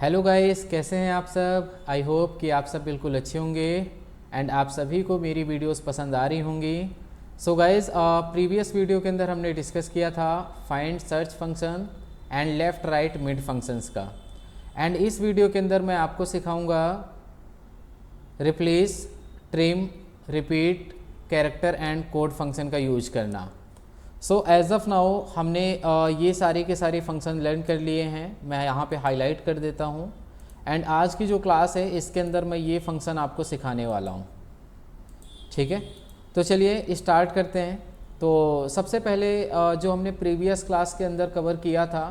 Hello guys, कैसे हैं आप सब। आई होप कि आप सब बिल्कुल अच्छे होंगे एंड आप सभी को मेरी वीडियोस पसंद आ रही होंगी। सो गाइस, प्रीवियस वीडियो के अंदर हमने डिस्कस किया था find search function and left right mid functions का। एंड इस वीडियो के अंदर मैं आपको सिखाऊंगा replace, trim, repeat, character and code function का यूज करना। सो एज ऑफ नाउ हमने ये सारे के सारे फंक्शन लर्न कर लिए हैं। मैं यहाँ पे हाईलाइट कर देता हूँ एंड आज की जो क्लास है इसके अंदर मैं ये फंक्शन आपको सिखाने वाला हूँ। ठीक है, तो चलिए स्टार्ट करते हैं। तो सबसे पहले जो हमने प्रीवियस क्लास के अंदर कवर किया था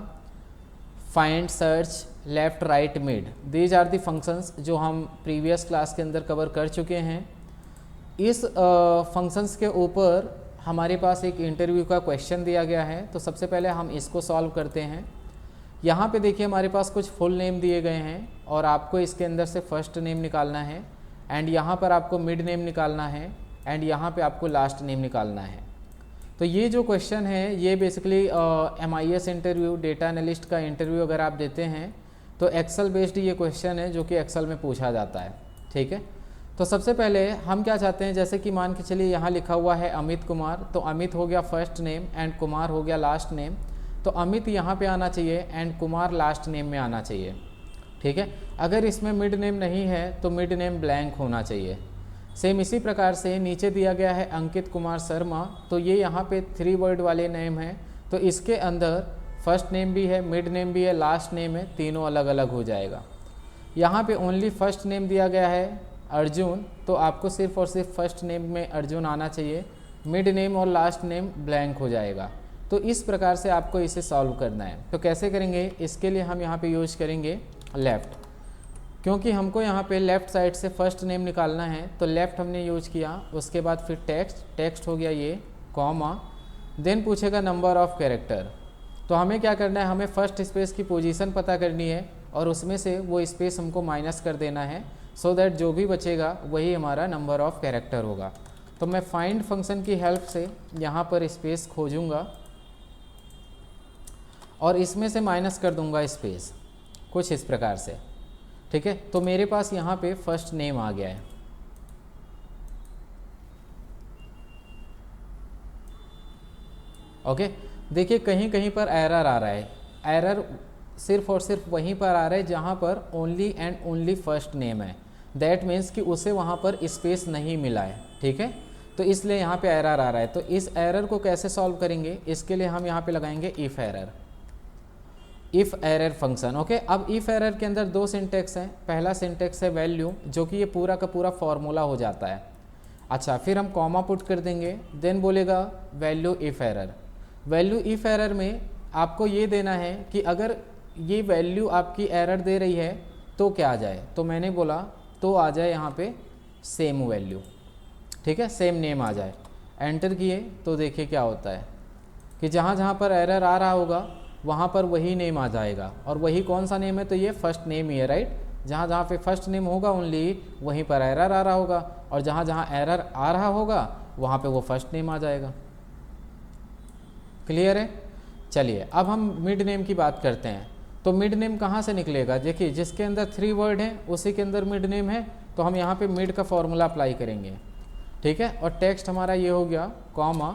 find, search, left, right, mid, these are the functions जो हम प्रीवियस क्लास के अंदर कवर कर चुके हैं। इस फंक्शंस के ऊपर हमारे पास एक इंटरव्यू का क्वेश्चन दिया गया है, तो सबसे पहले हम इसको सॉल्व करते हैं। यहाँ पे देखिए हमारे पास कुछ फुल नेम दिए गए हैं और आपको इसके अंदर से फर्स्ट नेम निकालना है एंड यहाँ पर आपको मिड नेम निकालना है एंड यहाँ पे आपको लास्ट नेम निकालना है। तो ये जो क्वेश्चन है ये basically MIS interview, data analyst का इंटरव्यू अगर आप देते हैं तो एक्सेल बेस्ड ये क्वेश्चन है जो कि एक्सेल में पूछा जाता है। ठीक है, तो सबसे पहले हम क्या चाहते हैं, जैसे कि मान के चलिए यहाँ लिखा हुआ है अमित कुमार, तो अमित हो गया फर्स्ट नेम एंड कुमार हो गया लास्ट नेम। तो अमित यहाँ पे आना चाहिए एंड कुमार लास्ट नेम में आना चाहिए। ठीक है, अगर इसमें मिड नेम नहीं है तो मिड नेम ब्लैंक होना चाहिए। सेम इसी प्रकार से नीचे दिया गया है अंकित कुमार शर्मा, तो ये यहाँ पे 3 वर्ड वाले नेम हैं, तो इसके अंदर फर्स्ट नेम भी है, मिड नेम भी है, लास्ट नेम है, तीनों अलग अलग हो जाएगा। यहाँ पे ओनली फर्स्ट नेम दिया गया है अर्जुन, तो आपको सिर्फ और सिर्फ फर्स्ट नेम में अर्जुन आना चाहिए, मिड नेम और लास्ट नेम ब्लैंक हो जाएगा। तो इस प्रकार से आपको इसे सॉल्व करना है। तो कैसे करेंगे, इसके लिए हम यहाँ पे यूज करेंगे लेफ़्ट, क्योंकि हमको यहाँ पे लेफ़्ट साइड से फर्स्ट नेम निकालना है, तो लेफ़्ट हमने यूज किया। उसके बाद फिर टेक्स्ट हो गया ये, कॉमा, देन पूछेगा नंबर ऑफ कैरेक्टर। तो हमें क्या करना है, हमें फर्स्ट स्पेस की पोजीशन पता करनी है और उसमें से वो स्पेस हमको माइनस कर देना है, सो दैट जो भी बचेगा वही हमारा नंबर ऑफ कैरेक्टर होगा। तो मैं फाइंड फंक्शन की हेल्प से यहाँ पर स्पेस खोजूँगा और इसमें से माइनस कर दूँगा स्पेस, कुछ इस प्रकार से। ठीक है, तो मेरे पास यहाँ पे फर्स्ट नेम आ गया है। ओके, देखिए कहीं कहीं पर एरर आ रहा है। एरर सिर्फ और सिर्फ वहीं पर आ रहा है जहाँ पर only and only first name है। दैट मीन्स कि उसे वहाँ पर स्पेस नहीं मिला है। ठीक है, तो इसलिए यहाँ पे एरर आ रहा है। तो इस एरर को कैसे सॉल्व करेंगे, इसके लिए हम यहाँ पे लगाएंगे if error, if error function. Okay, अब इफ़ एरर के अंदर 2 सिंटेक्स हैं। पहला सिंटेक्स है वैल्यू, जो कि ये पूरा का पूरा फॉर्मूला हो जाता है। अच्छा, फिर हम कॉमा पुट कर देंगे, देन बोलेगा value if error. Value if error में आपको ये देना है कि अगर ये वैल्यू आपकी एरर दे रही है तो क्या आ जाए। तो मैंने बोला तो आ जाए यहाँ पे सेम वैल्यू। ठीक है, सेम नेम आ जाए। एंटर किए तो देखिए क्या होता है कि जहाँ जहाँ पर एरर आ रहा होगा वहाँ पर वही नेम आ जाएगा। और वही कौन सा नेम है, तो ये फर्स्ट नेम ही है, राइट। जहाँ जहाँ पे फर्स्ट नेम होगा ओनली वहीं पर एरर आ रहा होगा, और जहाँ जहाँ एरर आ रहा होगा वहाँ पे वो फर्स्ट नेम आ जाएगा। क्लियर है। चलिए अब हम मिड नेम की बात करते हैं। तो मिड नेम कहाँ से निकलेगा, देखिए जिसके अंदर 3 वर्ड हैं उसी के अंदर मिड नेम है, तो हम यहाँ पे मिड का फॉर्मूला अप्लाई करेंगे। ठीक है, और टेक्स्ट हमारा ये हो गया, कॉमा।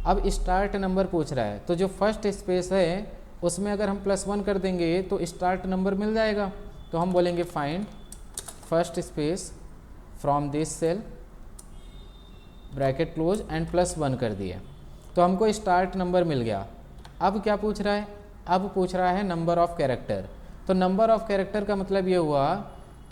अब स्टार्ट नंबर पूछ रहा है, तो जो फर्स्ट स्पेस है उसमें अगर हम +1 कर देंगे तो स्टार्ट नंबर मिल जाएगा। तो हम बोलेंगे find first space from this cell, bracket close and +1 कर दिए, तो हमको स्टार्ट नंबर मिल गया। अब क्या पूछ रहा है, अब पूछ रहा है नंबर ऑफ़ कैरेक्टर। तो नंबर ऑफ़ कैरेक्टर का मतलब ये हुआ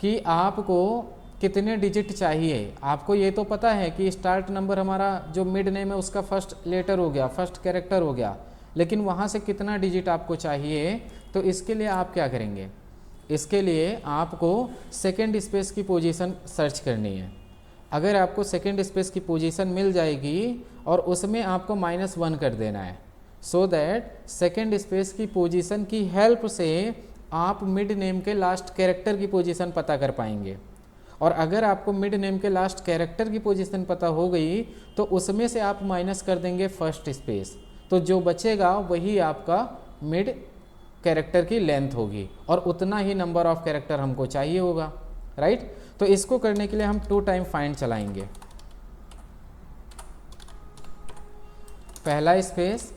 कि आपको कितने डिजिट चाहिए। आपको ये तो पता है कि स्टार्ट नंबर हमारा जो मिड नेम है उसका फर्स्ट लेटर हो गया, फर्स्ट कैरेक्टर हो गया, लेकिन वहाँ से कितना डिजिट आपको चाहिए। तो इसके लिए आप क्या करेंगे, इसके लिए आपको सेकेंड स्पेस की पोजीशन सर्च करनी है। अगर आपको सेकेंड स्पेस की पोजीशन मिल जाएगी और उसमें आपको -1 कर देना है, सो दैट सेकेंड स्पेस की पोजीशन की हेल्प से आप मिड नेम के लास्ट कैरेक्टर की पोजीशन पता कर पाएंगे। और अगर आपको मिड नेम के लास्ट कैरेक्टर की पोजीशन पता हो गई तो उसमें से आप माइनस कर देंगे फर्स्ट स्पेस, तो जो बचेगा वही आपका मिड कैरेक्टर की लेंथ होगी और उतना ही नंबर ऑफ कैरेक्टर हमको चाहिए होगा, राइट। तो इसको करने के लिए हम 2 टाइम फाइंड चलाएंगे। पहला स्पेस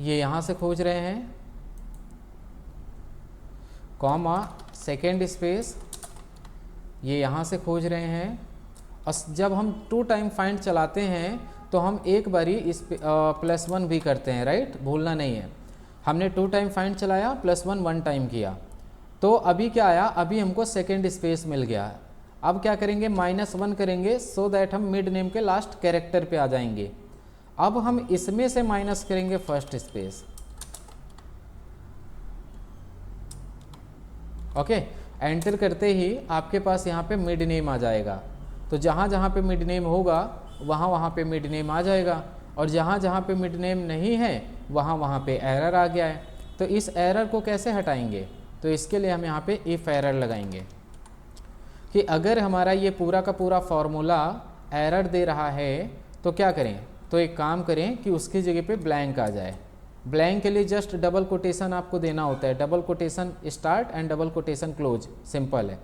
ये यहाँ से खोज रहे हैं, कॉमा सेकेंड स्पेस ये यहाँ से खोज रहे हैं। और जब हम 2 टाइम फाइंड चलाते हैं तो हम एक बारी इस +1 भी करते हैं, राइट, भूलना नहीं है। हमने 2 टाइम फाइंड चलाया, +1 1 टाइम किया, तो अभी क्या आया, अभी हमको सेकेंड स्पेस मिल गया। अब क्या करेंगे, -1 करेंगे सो दैट हम मिड नेम के लास्ट कैरेक्टर पे आ जाएंगे। अब हम इसमें से माइनस करेंगे फर्स्ट स्पेस, ओके। एंटर करते ही आपके पास यहाँ पे मिड नेम आ जाएगा, तो जहाँ जहाँ पे मिड नेम होगा वहाँ पे मिड नेम आ जाएगा, और जहाँ जहाँ पे मिड नेम नहीं है वहाँ पे एरर आ गया है। तो इस एरर को कैसे हटाएंगे, तो इसके लिए हम यहाँ पे इफ एरर लगाएंगे कि अगर हमारा ये पूरा का पूरा फॉर्मूला एरर दे रहा है तो क्या करें, तो एक काम करें कि उसकी जगह पे ब्लैंक आ जाए। ब्लैंक के लिए जस्ट डबल कोटेशन आपको देना होता है, double quotation start and double quotation close, simple है।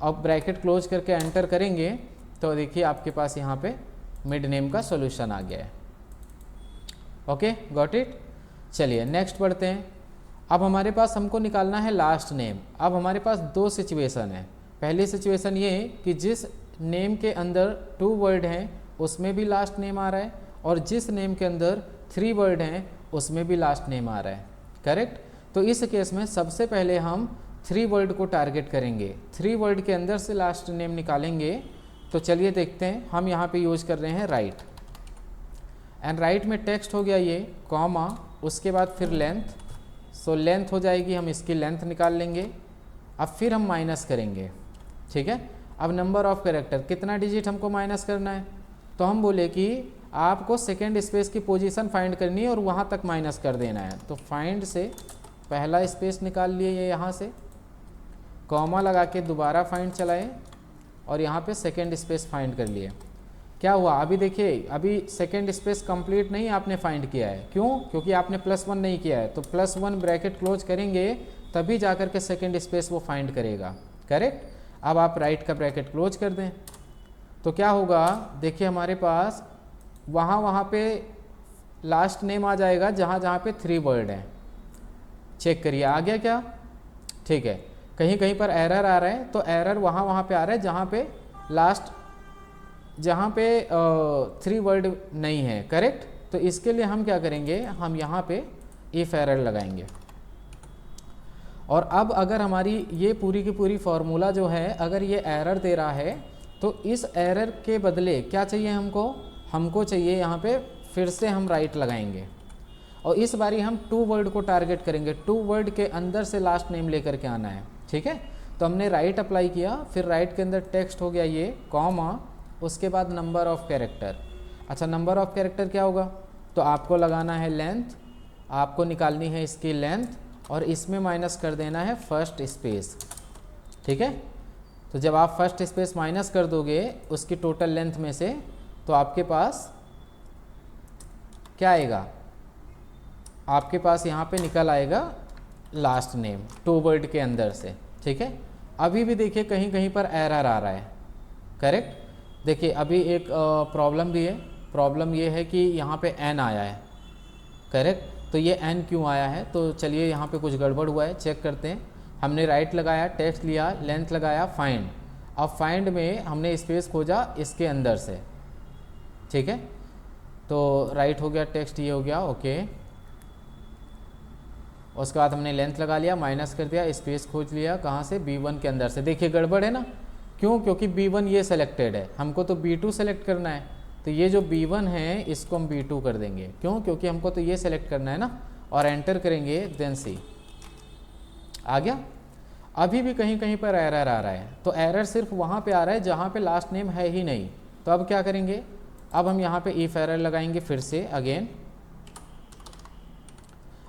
अब ब्रैकेट क्लोज करके एंटर करेंगे तो देखिए आपके पास यहाँ पे मिड नेम का सॉल्यूशन आ गया है, ओके, गॉट इट। चलिए नेक्स्ट बढ़ते हैं। अब हमारे पास हमको निकालना है लास्ट नेम। अब हमारे पास 2 सिचुएशन है। पहली सिचुएशन ये कि जिस नेम के अंदर 2 वर्ड हैं उसमें भी लास्ट नेम आ रहा है, और जिस नेम के अंदर 3 वर्ड हैं उसमें भी लास्ट नेम आ रहा है, करेक्ट। तो इस केस में सबसे पहले हम 3 वर्ड को टारगेट करेंगे, 3 वर्ड के अंदर से लास्ट नेम निकालेंगे। तो चलिए देखते हैं, हम यहाँ पे यूज कर रहे हैं राइट, एंड राइट में टेक्स्ट हो गया ये, कॉमा, उसके बाद फिर लेंथ, सो लेंथ हो जाएगी, हम इसकी लेंथ निकाल लेंगे। अब फिर हम माइनस करेंगे, ठीक है। अब नंबर ऑफ कैरेक्टर, कितना डिजिट हमको माइनस करना है, तो हम बोले कि आपको सेकेंड स्पेस की पोजीशन फाइंड करनी है और वहाँ तक माइनस कर देना है। तो फाइंड से पहला स्पेस निकाल लिए ये यहाँ से, कॉमा लगा के दोबारा फाइंड चलाए और यहाँ पे सेकेंड स्पेस फाइंड कर लिए। क्या हुआ, अभी देखिए, अभी सेकेंड स्पेस कंप्लीट नहीं आपने फाइंड किया है, क्यों, क्योंकि आपने +1 नहीं किया है। तो +1 ब्रैकेट क्लोज करेंगे तभी जा कर के सेकेंड स्पेस वो फाइंड करेगा, करेक्ट। अब आप राइट का ब्रैकेट क्लोज कर दें तो क्या होगा, देखिए हमारे पास वहाँ पे लास्ट नेम आ जाएगा जहाँ जहाँ पे 3 वर्ड हैं। चेक करिए आ गया क्या, ठीक है। कहीं कहीं पर एरर आ रहा है, तो एरर वहाँ पे आ रहा है जहाँ पे लास्ट, जहाँ पे 3 वर्ड नहीं है, करेक्ट। तो इसके लिए हम क्या करेंगे, हम यहाँ पे इफ एरर लगाएंगे। और अब अगर हमारी ये पूरी की पूरी फॉर्मूला जो है, अगर ये एरर दे रहा है तो इस एरर के बदले क्या चाहिए हमको चाहिए यहाँ पे फिर से हम राइट लगाएंगे, और इस बारी हम 2 वर्ड को टारगेट करेंगे। 2 वर्ड के अंदर से लास्ट नेम लेकर के आना है, ठीक है। तो हमने राइट अप्लाई किया, फिर राइट के अंदर टेक्स्ट हो गया ये, कॉमा, उसके बाद नंबर ऑफ कैरेक्टर। अच्छा, नंबर ऑफ कैरेक्टर क्या होगा, तो आपको लगाना है लेंथ, आपको निकालनी है इसकी लेंथ, और इसमें माइनस कर देना है फर्स्ट स्पेस, ठीक है। तो जब आप फर्स्ट स्पेस माइनस कर दोगे उसकी टोटल लेंथ में से, तो आपके पास क्या आएगा, आपके पास यहाँ पे निकल आएगा लास्ट नेम 2 वर्ड के अंदर से, ठीक है। अभी भी देखिए कहीं कहीं पर एरर आ रहा है, करेक्ट। देखिए अभी एक प्रॉब्लम भी है, प्रॉब्लम ये है कि यहाँ पे n आया है, करेक्ट। तो ये n क्यों आया है, तो चलिए यहाँ पे कुछ गड़बड़ हुआ है, चेक करते हैं। हमने राइट लगाया, टेक्स्ट लिया, लेंथ लगाया, फाइंड। अब फाइंड में हमने स्पेस खोजा इसके अंदर से, ठीक है। तो राइट हो गया, टेक्स्ट ये हो गया, ओके। उसके बाद हमने लेंथ लगा लिया, माइनस कर दिया, स्पेस खोज लिया, कहाँ से, B1 के अंदर से। देखिए गड़बड़ है ना, क्यों, क्योंकि B1 ये सेलेक्टेड है, हमको तो B2 सेलेक्ट करना है। तो ये जो B1 है इसको हम B2 कर देंगे, क्यों, क्योंकि हमको तो ये सेलेक्ट करना है ना, और एंटर करेंगे, देन C आ गया। अभी भी कहीं कहीं पर एरर आ रहा है, तो एरर सिर्फ वहाँ पे आ रहा है जहाँ पे लास्ट नेम है ही नहीं। तो अब क्या करेंगे, अब हम यहाँ पे इफ एरर लगाएंगे फिर से अगेन,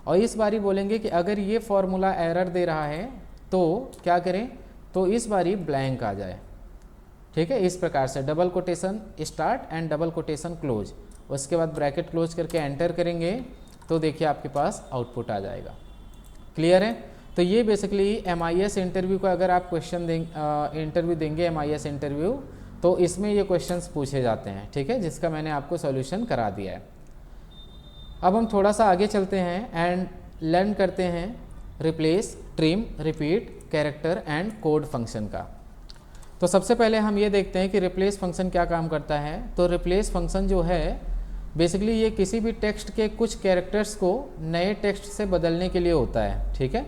और इस बारी बोलेंगे कि अगर ये फॉर्मूला एरर दे रहा है तो क्या करें, तो इस बारी ब्लैंक आ जाए, ठीक है। इस प्रकार से double quotation start and double quotation close, उसके बाद ब्रैकेट क्लोज करके एंटर करेंगे, तो देखिए आपके पास आउटपुट आ जाएगा। क्लियर है। तो ये बेसिकली MIS इंटरव्यू का अगर आप क्वेश्चन इंटरव्यू देंगे MIS इंटरव्यू, तो इसमें ये क्वेश्चंस पूछे जाते हैं, ठीक है, जिसका मैंने आपको सॉल्यूशन करा दिया है। अब हम थोड़ा सा आगे चलते हैं एंड लर्न करते हैं replace, trim, repeat, character and code function का। तो सबसे पहले हम ये देखते हैं कि रिप्लेस फंक्शन क्या काम करता है। तो रिप्लेस फंक्शन जो है बेसिकली ये किसी भी टेक्स्ट के कुछ कैरेक्टर्स को नए टेक्स्ट से बदलने के लिए होता है, ठीक है।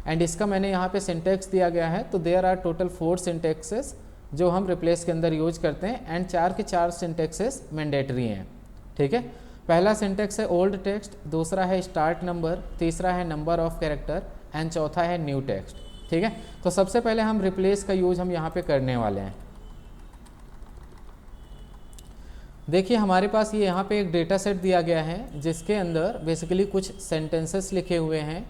एंड इसका मैंने यहाँ पे सिंटेक्स दिया गया है। तो देयर आर टोटल 4 सिंटेक्सेस जो हम रिप्लेस के अंदर यूज करते हैं एंड 4 के 4 सिंटेक्सेस मैंडेटरी हैं, ठीक है। पहला सिंटेक्स है ओल्ड टेक्स्ट, दूसरा है स्टार्ट नंबर, तीसरा है नंबर ऑफ कैरेक्टर एंड चौथा है न्यू टेक्स्ट, ठीक है। तो सबसे पहले हम रिप्लेस का यूज हम यहाँ पे करने वाले हैं। देखिए हमारे पास ये यहाँ पे एक डेटा सेट दिया गया है जिसके अंदर बेसिकली कुछ सेंटेंसेस लिखे हुए हैं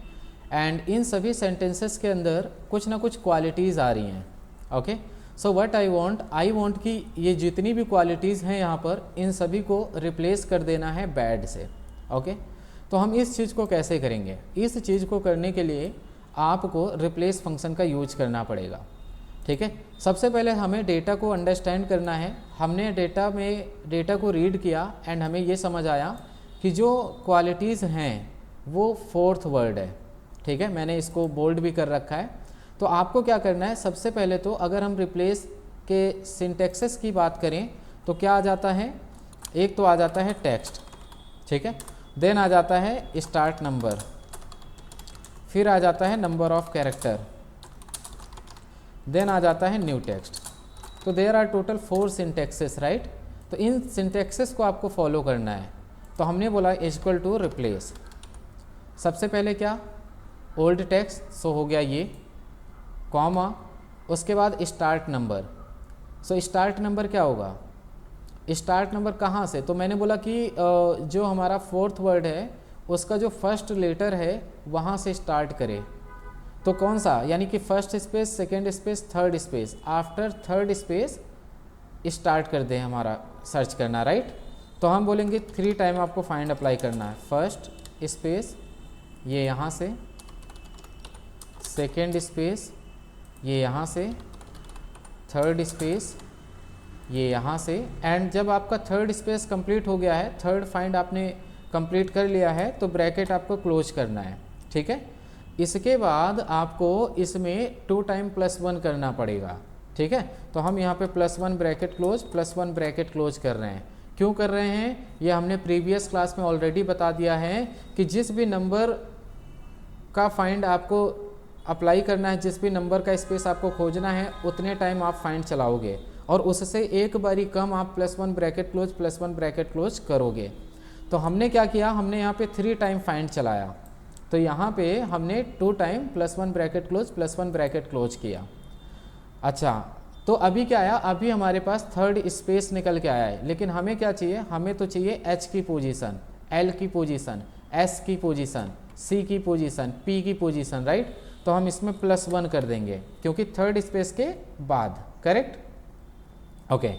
एंड इन सभी सेंटेंसेस के अंदर कुछ ना कुछ क्वालिटीज़ आ रही हैं, okay. So what I want कि ये जितनी भी क्वालिटीज़ हैं यहाँ पर इन सभी को रिप्लेस कर देना है बैड से, ओके। तो हम इस चीज़ को कैसे करेंगे? इस चीज़ को करने के लिए आपको रिप्लेस फंक्शन का यूज करना पड़ेगा, ठीक है। सबसे पहले हमें डेटा को अंडरस्टैंड करना है। हमने डेटा को रीड किया एंड हमें ये समझ आया कि जो क्वालिटीज़ हैं वो 4th वर्ड है, ठीक है। मैंने इसको बोल्ड भी कर रखा है। तो आपको क्या करना है, सबसे पहले तो अगर हम रिप्लेस के सिंटेक्सेस की बात करें तो क्या आ जाता है, एक तो आ जाता है टेक्स्ट, ठीक है, देन आ जाता है स्टार्ट नंबर, फिर आ जाता है नंबर ऑफ कैरेक्टर, देन आ जाता है न्यू टेक्स्ट। तो there are total 4 syntaxes, right. तो इन सिंटेक्सेस को आपको फॉलो करना है। तो हमने बोला इक्वल टू रिप्लेस, सबसे पहले क्या, ओल्ड टेक्स्ट, सो हो गया ये, कॉमा, उसके बाद start number. So start number क्या होगा, स्टार्ट नंबर कहाँ से, तो मैंने बोला कि जो हमारा 4th वर्ड है उसका जो फर्स्ट लेटर है वहाँ से स्टार्ट करे। तो कौन सा, यानी कि first space, second space, third space, after third space start कर दे हमारा सर्च करना, राइट। तो हम बोलेंगे 3 टाइम आपको फाइंड अप्लाई करना है। फर्स्ट स्पेस ये यहाँ से, सेकेंड स्पेस ये यहाँ से, थर्ड स्पेस ये यहाँ से। एंड जब आपका थर्ड स्पेस कंप्लीट हो गया है, थर्ड फाइंड आपने कंप्लीट कर लिया है, तो ब्रैकेट आपको क्लोज करना है, ठीक है। इसके बाद आपको इसमें 2 टाइम +1 करना पड़ेगा, ठीक है। तो हम यहाँ पे +1 ब्रैकेट क्लोज, +1 ब्रैकेट क्लोज कर रहे हैं। क्यों कर रहे हैं, ये हमने प्रीवियस क्लास में ऑलरेडी बता दिया है कि जिस भी नंबर का फाइंड आपको अप्लाई करना है, जिस भी नंबर का स्पेस आपको खोजना है, उतने टाइम आप फाइंड चलाओगे और उससे एक बारी कम आप +1 ब्रैकेट क्लोज, +1 ब्रैकेट क्लोज करोगे। तो हमने क्या किया, हमने यहाँ पे 3 टाइम फाइंड चलाया। तो यहाँ पे हमने 2 time +1 bracket close, +1 bracket close किया। अच्छा, तो अभी क्या आया, अभी हमारे पास थर्ड स्पेस निकल के आया है। लेकिन हमें क्या चाहिए, हमें तो चाहिए H की पोजीशन, L की पोजीशन, S की पोजीशन, C की पोजीशन, P की पोजीशन, राइट। तो हम इसमें +1 कर देंगे क्योंकि थर्ड स्पेस के बाद, करेक्ट। ओके,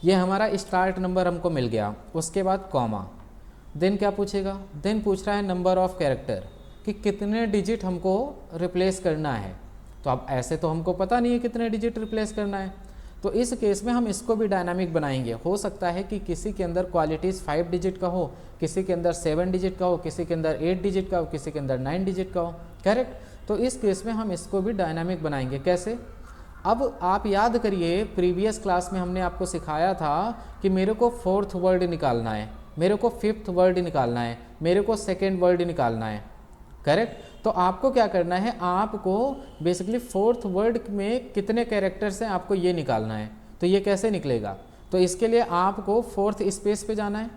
ये हमारा स्टार्ट नंबर हमको मिल गया। उसके बाद कॉमा, देन क्या पूछेगा, देन पूछ रहा है नंबर ऑफ कैरेक्टर कि कितने डिजिट हमको रिप्लेस करना है। तो अब ऐसे तो हमको पता नहीं है कितने डिजिट रिप्लेस करना है, तो इस केस में हम इसको भी डायनामिक बनाएंगे। हो सकता है कि किसी के अंदर क्वालिटीज़ 5 डिजिट का हो, किसी के अंदर 7 डिजिट का हो, किसी के अंदर 8 डिजिट का हो, किसी के अंदर 9 डिजिट का हो, करेक्ट। तो इस केस में हम इसको भी डायनामिक बनाएंगे। कैसे, अब आप याद करिए प्रीवियस क्लास में हमने आपको सिखाया था कि मेरे को 4th वर्ड निकालना है, मेरे को 5th वर्ड निकालना है, मेरे को 2nd वर्ड निकालना है, करेक्ट। तो आपको क्या करना है, आपको बेसिकली 4th वर्ड में कितने कैरेक्टर्स हैं आपको ये निकालना है। तो ये कैसे निकलेगा, तो इसके लिए आपको 4th स्पेस पे जाना है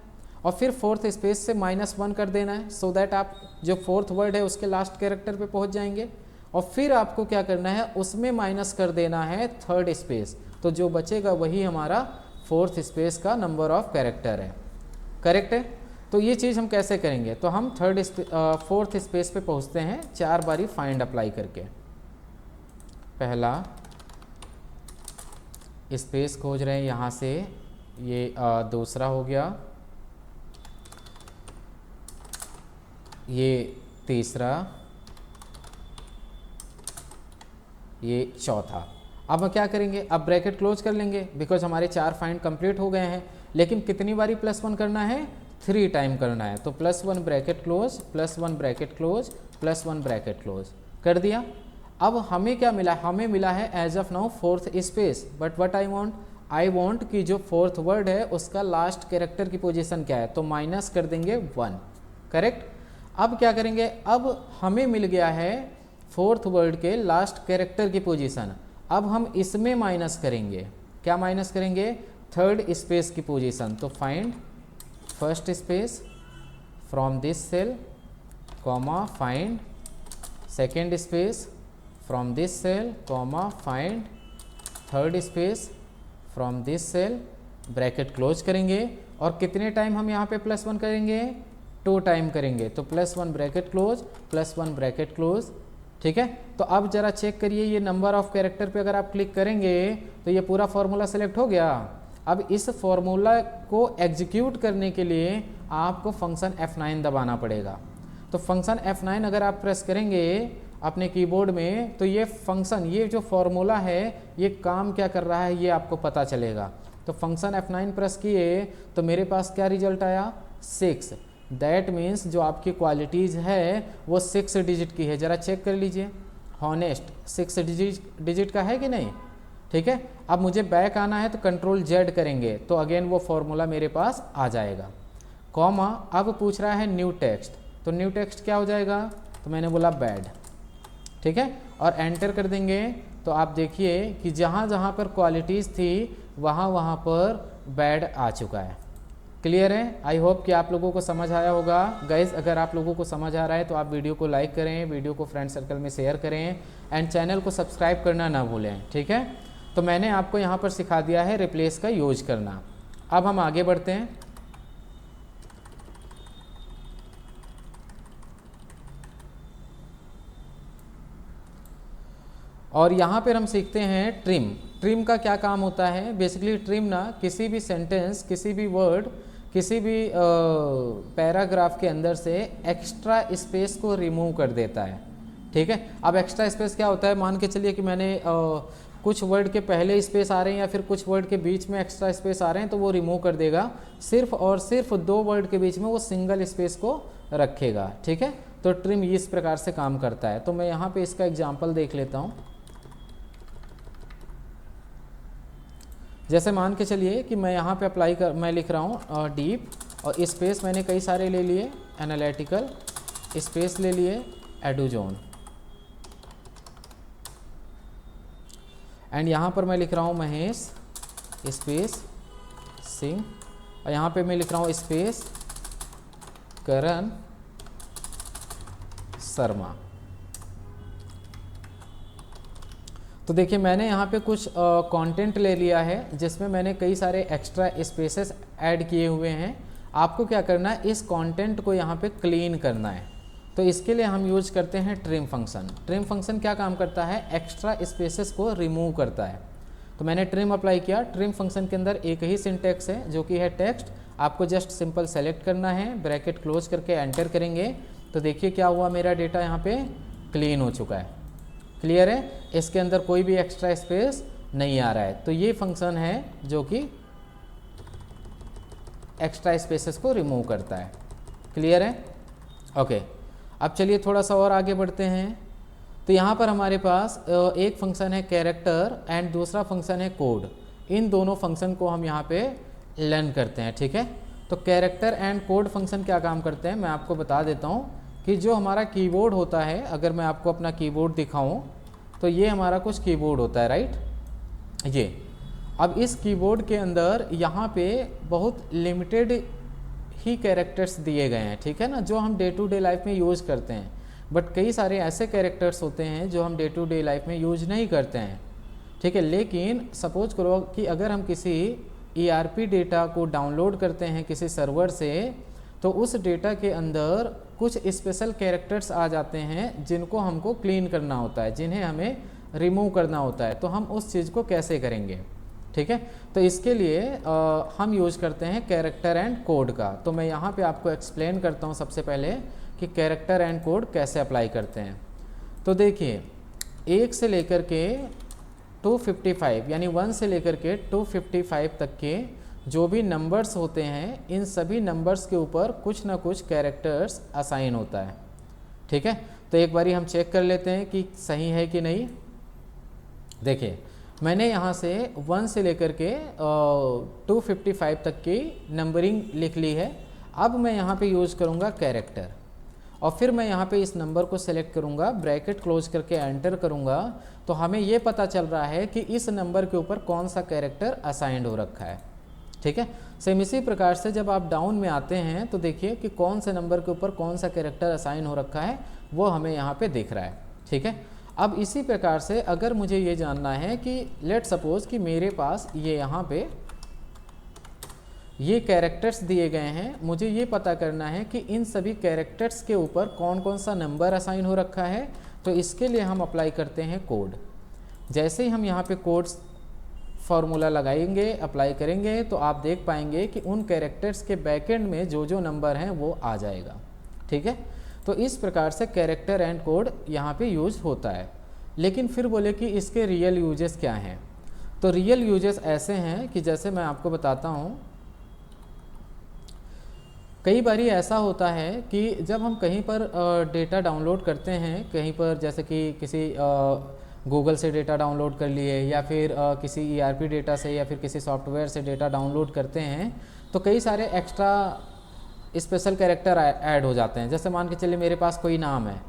और फिर 4th स्पेस से -1 कर देना है, सो दैट आप जो 4th वर्ड है उसके लास्ट कैरेक्टर पे पहुंच जाएंगे। और फिर आपको क्या करना है, उसमें माइनस कर देना है थर्ड स्पेस, तो जो बचेगा वही हमारा 4th स्पेस का नंबर ऑफ कैरेक्टर है, करेक्ट है। तो ये चीज़ हम कैसे करेंगे, तो हम 4th स्पेस पे पहुंचते हैं 4 बारी फाइंड अप्लाई करके। पहला स्पेस खोज रहे हैं यहाँ से, ये दूसरा हो गया, ये तीसरा, ये चौथा। अब हम क्या करेंगे, अब ब्रैकेट क्लोज कर लेंगे बिकॉज हमारे 4 फाइंड कंप्लीट हो गए हैं। लेकिन कितनी बारी +1 करना है, 3 टाइम करना है। तो +1 bracket close, +1 bracket close, +1 bracket close कर दिया। अब हमें क्या मिला, हमें मिला है as of now 4th space. But what I want कि जो 4th वर्ड है उसका लास्ट कैरेक्टर की पोजीशन क्या है, तो माइनस कर देंगे 1, करेक्ट। अब क्या करेंगे, अब हमें मिल गया है 4th वर्ड के लास्ट कैरेक्टर की पोजीशन। अब हम इसमें माइनस करेंगे, क्या माइनस करेंगे, 3rd स्पेस की पोजीशन। तो find 1st space from this cell, comma find 2nd space from this cell, comma find 3rd space from this cell, bracket close करेंगे। और कितने टाइम हम यहाँ पे +1 करेंगे, 2 टाइम करेंगे। तो +1 ब्रैकेट क्लोज, +1 ब्रैकेट क्लोज, ठीक है। तो अब जरा चेक करिए, ये नंबर ऑफ कैरेक्टर पे अगर आप क्लिक करेंगे तो ये पूरा फॉर्मूला सेलेक्ट हो गया। अब इस फॉर्मूला को एग्जीक्यूट करने के लिए आपको फंक्शन F9 दबाना पड़ेगा। तो फंक्शन F9 अगर आप प्रेस करेंगे अपने कीबोर्ड में तो ये फंक्शन, ये जो फॉर्मूला है ये काम क्या कर रहा है ये आपको पता चलेगा। तो फंक्शन F9 प्रेस किए तो मेरे पास क्या रिजल्ट आया, 6। दैट मीन्स जो आपकी क्वालिटीज़ है वो 6 डिजिट की है। ज़रा चेक कर लीजिए, हॉनेस्ट 6 डिजिट का है कि नहीं, ठीक है। अब मुझे बैक आना है तो Ctrl+Z करेंगे तो अगेन वो फॉर्मूला मेरे पास आ जाएगा। कॉमा अब पूछ रहा है न्यू टेक्स्ट, तो न्यू टेक्स्ट क्या हो जाएगा, तो मैंने बोला बैड, ठीक है। और एंटर कर देंगे तो आप देखिए कि जहाँ जहाँ पर क्वालिटीज़ थी वहाँ पर बैड आ चुका है। क्लियर है, आई होप कि आप लोगों को समझ आया होगा। गाइज़ अगर आप लोगों को समझ आ रहा है तो आप वीडियो को लाइक करें, वीडियो को फ्रेंड सर्कल में शेयर करें एंड चैनल को सब्सक्राइब करना ना भूलें, ठीक है। तो मैंने आपको यहाँ पर सिखा दिया है रिप्लेस का यूज करना। अब हम आगे बढ़ते हैं। और यहाँ पर हम सीखते हैं ट्रिम। ट्रिम का क्या काम होता है, बेसिकली ट्रिम ना किसी भी सेंटेंस, किसी भी वर्ड, किसी भी पैराग्राफ के अंदर से एक्स्ट्रा स्पेस को रिमूव कर देता है, ठीक है। अब एक्स्ट्रा स्पेस क्या होता है, मान के चलिए कि मैंने कुछ वर्ड के पहले स्पेस आ रहे हैं या फिर कुछ वर्ड के बीच में एक्स्ट्रा स्पेस आ रहे हैं तो वो रिमूव कर देगा। सिर्फ और सिर्फ 2 वर्ड के बीच में वो सिंगल स्पेस को रखेगा, ठीक है। तो ट्रिम इस प्रकार से काम करता है। तो मैं यहाँ पे इसका एग्जाम्पल देख लेता हूँ। जैसे मान के चलिए कि मैं यहाँ पे मैं लिख रहा हूँ डीप और स्पेस मैंने कई सारे ले लिए, एनालिटिकल, स्पेस ले लिए एडुजोन, एंड यहाँ पर मैं लिख रहा हूँ महेश स्पेस सिंह, और यहाँ पे मैं लिख रहा हूँ स्पेस करण शर्मा। तो देखिए मैंने यहाँ पे कुछ कंटेंट ले लिया है जिसमें मैंने कई सारे एक्स्ट्रा स्पेसेस ऐड किए हुए हैं। आपको क्या करना है, इस कंटेंट को यहाँ पे क्लीन करना है। तो इसके लिए हम यूज करते हैं ट्रिम फंक्शन। ट्रिम फंक्शन क्या काम करता है, एक्स्ट्रा स्पेसेस को रिमूव करता है। तो मैंने ट्रिम अप्लाई किया। ट्रिम फंक्शन के अंदर एक ही सिंटैक्स है जो कि है टेक्स्ट। आपको जस्ट सिंपल सेलेक्ट करना है, ब्रैकेट क्लोज करके एंटर करेंगे तो देखिए क्या हुआ, मेरा डेटा यहाँ पे क्लीन हो चुका है। क्लियर है, इसके अंदर कोई भी एक्स्ट्रा स्पेस नहीं आ रहा है। तो ये फंक्शन है जो कि एक्स्ट्रा स्पेसेस को रिमूव करता है। क्लियर है, ओके। अब चलिए थोड़ा सा और आगे बढ़ते हैं। तो यहाँ पर हमारे पास एक फंक्शन है कैरेक्टर एंड दूसरा फंक्शन है कोड। इन दोनों फंक्शन को हम यहाँ पे लर्न करते हैं, ठीक है। तो कैरेक्टर एंड कोड फंक्शन क्या काम करते हैं मैं आपको बता देता हूँ कि जो हमारा कीबोर्ड होता है, अगर मैं आपको अपना कीबोर्ड दिखाऊं तो ये हमारा कुछ कीबोर्ड होता है, राइट। ये अब इस कीबोर्ड के अंदर यहाँ पे बहुत लिमिटेड ही कैरेक्टर्स दिए गए हैं, ठीक है ना, जो हम डे टू डे लाइफ में यूज़ करते हैं। बट कई सारे ऐसे कैरेक्टर्स होते हैं जो हम डे टू डे लाइफ में यूज नहीं करते हैं, ठीक है। लेकिन सपोज करो कि अगर हम किसी ERP डेटा को डाउनलोड करते हैं किसी सर्वर से, तो उस डेटा के अंदर कुछ स्पेशल कैरेक्टर्स आ जाते हैं जिनको हमको क्लीन करना होता है, जिन्हें हमें रिमूव करना होता है। तो हम उस चीज़ को कैसे करेंगे, ठीक है। तो इसके लिए हम यूज करते हैं कैरेक्टर एंड कोड का। तो मैं यहाँ पे आपको एक्सप्लेन करता हूँ सबसे पहले कि कैरेक्टर एंड कोड कैसे अप्लाई करते हैं। तो देखिए 1 से लेकर के 255 यानी 1 से लेकर के 255 तक के जो भी नंबर्स होते हैं, इन सभी नंबर्स के ऊपर कुछ ना कुछ कैरेक्टर्स असाइन होता है। ठीक है, तो एक बारी हम चेक कर लेते हैं कि सही है कि नहीं। देखिए, मैंने यहाँ से 1 से लेकर के 255 तक की नंबरिंग लिख ली है। अब मैं यहाँ पे यूज़ करूँगा कैरेक्टर और फिर मैं यहाँ पे इस नंबर को सेलेक्ट करूँगा, ब्रैकेट क्लोज करके एंटर करूँगा, तो हमें ये पता चल रहा है कि इस नंबर के ऊपर कौन सा कैरेक्टर असाइंड हो रखा है। ठीक है, सेम इसी प्रकार से जब आप डाउन में आते हैं तो देखिए कि कौन से नंबर के ऊपर कौन सा कैरेक्टर असाइन हो रखा है, वो हमें यहाँ पे दिख रहा है। ठीक है, अब इसी प्रकार से अगर मुझे ये जानना है कि लेट सपोज कि मेरे पास ये यहाँ पे ये कैरेक्टर्स दिए गए हैं, मुझे ये पता करना है कि इन सभी कैरेक्टर्स के ऊपर कौन कौन सा नंबर असाइन हो रखा है, तो इसके लिए हम अप्लाई करते हैं कोड। जैसे ही हम यहाँ पे कोड्स फार्मूला लगाएंगे, अप्लाई करेंगे, तो आप देख पाएंगे कि उन कैरेक्टर्स के बैकएंड में जो जो नंबर हैं वो आ जाएगा। ठीक है, तो इस प्रकार से कैरेक्टर एंड कोड यहाँ पे यूज होता है। लेकिन फिर बोले कि इसके रियल यूजेस क्या हैं, तो रियल यूजेस ऐसे हैं कि जैसे मैं आपको बताता हूँ, कई बारी ऐसा होता है कि जब हम कहीं पर डेटा डाउनलोड करते हैं, कहीं पर जैसे कि किसी गूगल से डेटा डाउनलोड कर लिए या फिर किसी ERP डेटा से या फिर किसी सॉफ्टवेयर से डेटा डाउनलोड करते हैं, तो कई सारे एक्स्ट्रा स्पेशल कैरेक्टर ऐड हो जाते हैं। जैसे मान के चलिए मेरे पास कोई नाम है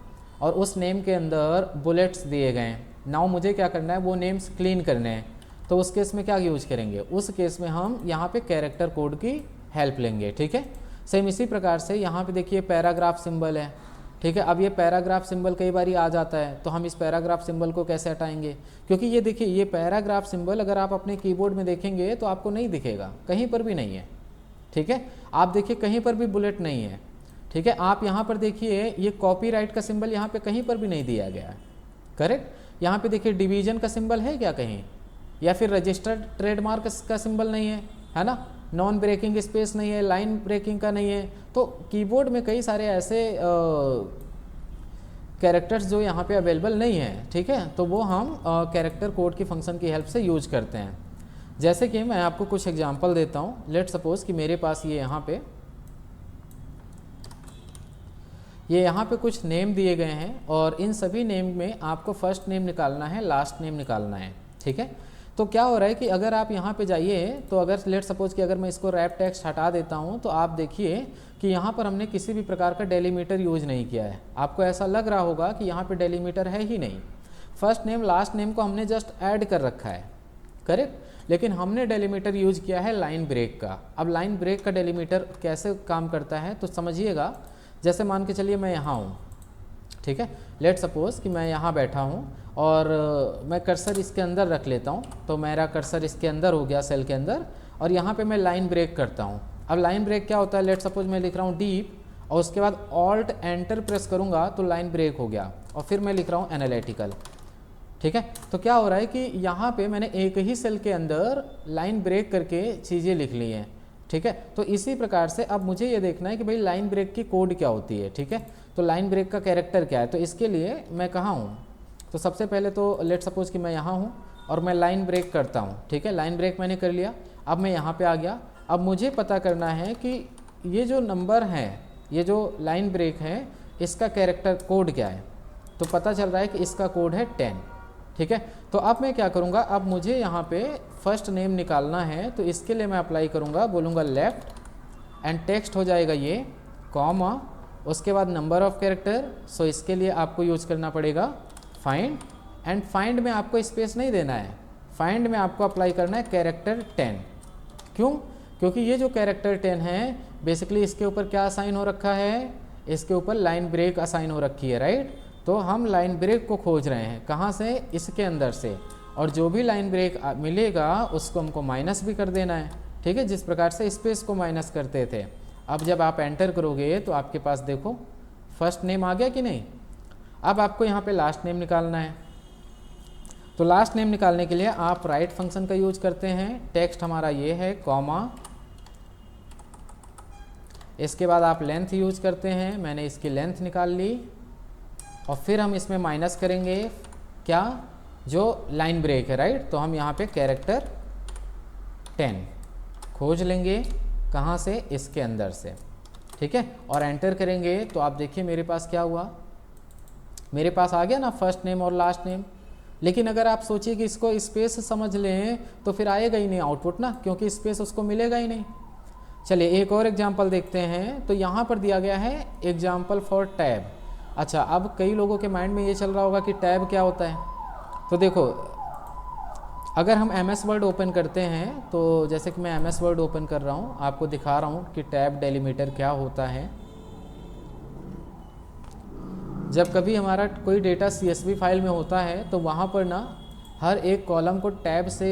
और उस नेम के अंदर बुलेट्स दिए गए हैं। नाउ मुझे क्या करना है, वो नेम्स क्लीन करने हैं, तो उस केस में क्या यूज करेंगे, उस केस में हम यहाँ पे कैरेक्टर कोड की हेल्प लेंगे। ठीक है, सेम इसी प्रकार से यहाँ पे देखिए पैराग्राफ सिंबल है। ठीक है, अब ये पैराग्राफ सिंबल कई बार आ जाता है, तो हम इस पैराग्राफ सिंबल को कैसे हटाएंगे, क्योंकि ये देखिए ये पैराग्राफ सिंबल अगर आप अपने कीबोर्ड में देखेंगे तो आपको नहीं दिखेगा, कहीं पर भी नहीं है। ठीक है, आप देखिए कहीं पर भी बुलेट नहीं है। ठीक है, आप यहाँ पर देखिए ये कॉपीराइट का सिंबल यहाँ पे कहीं पर भी नहीं दिया गया है। करेक्ट, यहाँ पे देखिए डिवीजन का सिंबल है क्या कहीं, या फिर रजिस्टर्ड ट्रेडमार्क का सिंबल नहीं है ना, नॉन ब्रेकिंग स्पेस नहीं है, लाइन ब्रेकिंग का नहीं है। तो कीबोर्ड में कई सारे ऐसे कैरेक्टर्स जो यहाँ पे अवेलेबल नहीं है। ठीक है, तो वो हम कैरेक्टर कोड की फंक्शन की हेल्प से यूज करते हैं। जैसे कि मैं आपको कुछ एग्जांपल देता हूँ। लेट सपोज कि मेरे पास ये यहाँ पे कुछ नेम दिए गए हैं और इन सभी नेम में आपको फर्स्ट नेम निकालना है, लास्ट नेम निकालना है। ठीक है, तो क्या हो रहा है कि अगर आप यहाँ पे जाइए, तो अगर लेट सपोज कि अगर मैं इसको रैप टेक्स्ट हटा देता हूँ, तो आप देखिए कि यहाँ पर हमने किसी भी प्रकार का डेलीमीटर यूज नहीं किया है। आपको ऐसा लग रहा होगा कि यहाँ पे डेलीमीटर है ही नहीं, फर्स्ट नेम लास्ट नेम को हमने जस्ट ऐड कर रखा है। करेक्ट, लेकिन हमने डेलीमीटर यूज किया है लाइन ब्रेक का। अब लाइन ब्रेक का डेलीमीटर कैसे काम करता है तो समझिएगा। जैसे मान के चलिए मैं यहाँ हूँ, ठीक है, लेट सपोज कि मैं यहाँ बैठा हूँ और मैं कर्सर इसके अंदर रख लेता हूँ, तो मेरा कर्सर इसके अंदर हो गया सेल के अंदर, और यहाँ पे मैं लाइन ब्रेक करता हूँ। अब लाइन ब्रेक क्या होता है, लेट सपोज मैं लिख रहा हूँ डीप और उसके बाद ऑल्ट एंटर प्रेस करूँगा तो लाइन ब्रेक हो गया, और फिर मैं लिख रहा हूँ एनालिटिकल। ठीक है, तो क्या हो रहा है कि यहाँ पे मैंने एक ही सेल के अंदर लाइन ब्रेक करके चीज़ें लिख ली हैं। ठीक है, तो इसी प्रकार से अब मुझे ये देखना है कि भाई लाइन ब्रेक की कोड क्या होती है। ठीक है, तो लाइन ब्रेक का कैरेक्टर क्या है, तो इसके लिए मैं कहाँ हूँ, तो सबसे पहले तो लेट सपोज कि मैं यहाँ हूँ और मैं लाइन ब्रेक करता हूँ। ठीक है, लाइन ब्रेक मैंने कर लिया, अब मैं यहाँ पे आ गया। अब मुझे पता करना है कि ये जो नंबर है, ये जो लाइन ब्रेक है, इसका कैरेक्टर कोड क्या है, तो पता चल रहा है कि इसका कोड है 10। ठीक है, तो अब मैं क्या करूँगा, अब मुझे यहाँ पे फर्स्ट नेम निकालना है, तो इसके लिए मैं अप्लाई करूँगा, बोलूँगा लेफ्ट एंड टेक्स्ट हो जाएगा ये कॉमा, उसके बाद नंबर ऑफ कैरेक्टर। सो इसके लिए आपको यूज करना पड़ेगा फाइंड, एंड फाइंड में आपको स्पेस नहीं देना है, फाइंड में आपको अप्लाई करना है कैरेक्टर 10। क्यों, क्योंकि ये जो कैरेक्टर 10 है बेसिकली इसके ऊपर क्या असाइन हो रखा है, इसके ऊपर लाइन ब्रेक असाइन हो रखी है। राइट, तो हम लाइन ब्रेक को खोज रहे हैं, कहाँ से, इसके अंदर से, और जो भी लाइन ब्रेक मिलेगा उसको हमको माइनस भी कर देना है। ठीक है, जिस प्रकार से स्पेस को माइनस करते थे। अब जब आप एंटर करोगे तो आपके पास देखो फर्स्ट नेम आ गया कि नहीं। अब आपको यहाँ पे लास्ट नेम निकालना है, तो लास्ट नेम निकालने के लिए आप राइट फंक्शन का यूज करते हैं। टेक्स्ट हमारा ये है कॉमा, इसके बाद आप लेंथ यूज करते हैं, मैंने इसकी लेंथ निकाल ली, और फिर हम इसमें माइनस करेंगे क्या, जो लाइन ब्रेक है, राइट। तो हम यहाँ पे कैरेक्टर 10 खोज लेंगे, कहाँ से, इसके अंदर से, ठीक है, और एंटर करेंगे तो आप देखिए मेरे पास क्या हुआ, मेरे पास आ गया ना फर्स्ट नेम और लास्ट नेम। लेकिन अगर आप सोचिए कि इसको स्पेस समझ लें तो फिर आएगा ही नहीं आउटपुट ना, क्योंकि स्पेस उसको मिलेगा ही नहीं। चलिए एक और एग्जांपल देखते हैं। तो यहाँ पर दिया गया है एग्जांपल फॉर टैब। अच्छा, अब कई लोगों के माइंड में ये चल रहा होगा कि टैब क्या होता है। तो देखो, अगर हम MS वर्ड ओपन करते हैं, तो जैसे कि मैं MS वर्ड ओपन कर रहा हूँ, आपको दिखा रहा हूँ कि टैब डेलीमीटर क्या होता है। जब कभी हमारा कोई डेटा CSV फाइल में होता है तो वहाँ पर ना हर एक कॉलम को टैब से